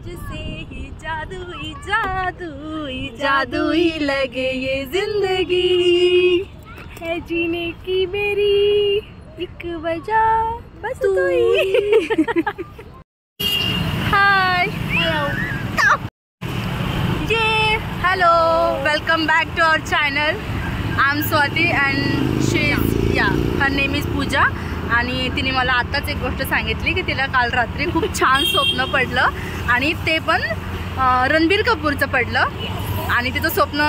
तुझसे ही जादुई जादुई जादुई लगे ये जिंदगी है जीने की मेरी एक वजह बस तू ही। Hi hello welcome back to our channel. I am Swati and she is her name is Pooja. आणि तिने मला आत्ताच एक गोष्ट सांगितली की तिला काल रात्री खूप छान स्वप्न पडलं आणि ते पण रणबीर कपूरचं पडलं। आणि तिचं स्वप्न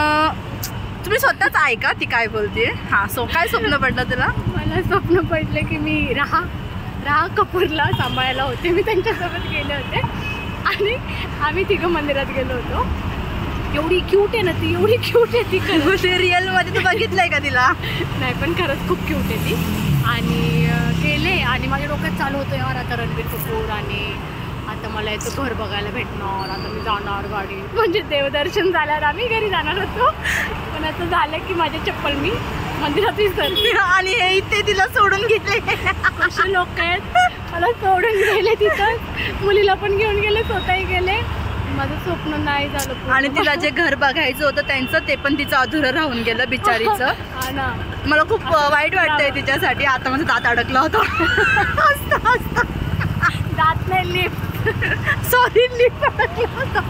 तुम्ही स्वतःच ऐका ती काय बोलते। हां काय स्वप्न पडलं तुला? मला स्वप्न पडलं की मी राहा कपूरला सांभाळायला होते। मी त्यांच्यासोबत गेले होते आणि आम्ही तिघं मंदिरात गेलो होतो। एवढी क्यूट आहे ना ती, एवढी क्यूट आहे ती। ते रिअलमध्ये तू बघितलंय का तिला? नाही पण खरंच खूप क्यूट आहे ती। आणि गेले आणि माझ्या डोक्यात चालू होतं यार आता रणबीर कपूर आणि आता मला याचं घर बघायला भेटणार, आता मी जाणार गाडी म्हणजे देवदर्शन झाल्यावर आम्ही घरी जाणार होतो। पण असं झालं की माझे चप्पल मी मंदिरात विसरली आणि हे इथे तिला सोडून गेले। असे लोक आहेत मला सोडून गेले तिथं, मुलीला पण घेऊन गेले स्वतःही गेले। माझं स्वप्न नाही झालं आणि तिला जे घर बघायचं होतं त्यांचं ते पण तिचं अधुरं राहून गेलं बिचारीचं। हा ना, मला खूप वाईट वाटतंय तिच्यासाठी। आता माझा दात अडकला होता। दात नाही लिफ्ट सॉरी लिफ्ट अडकला होता।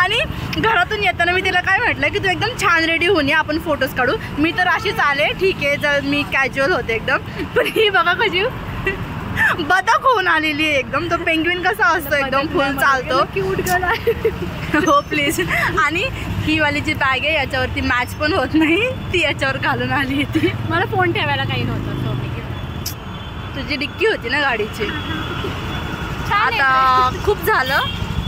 आणि घरातून येताना मी तिला काय म्हटलं की तू एकदम छान रेडी होऊन ये, आपण फोटोज काढू। मी तर अशीच आले, ठीक आहे जर मी कॅज्युअल होते एकदम, पण ही बघा कशी बदक होऊन आलेली आहे एकदम। तो पेंग्विन कसा असतो एकदम फुल चालतो, क्यूट गर्ल आहे। हो प्लीज। आणि ही वाली जी बॅग आहे याच्यावरती मॅच पण होत नाही, ती याच्यावर घालून आली ती। मला फोन ठेवायला काही नव्हतं, सो मी घेऊन। तुझी डिक्की होती ना गाडीची। आता खूप झालं,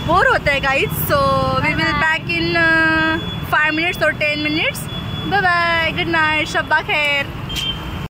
बोर होत आहे guys. So we will back in 5 minutes or 10 minutes। Bye bye, good night, शब्बा खैर।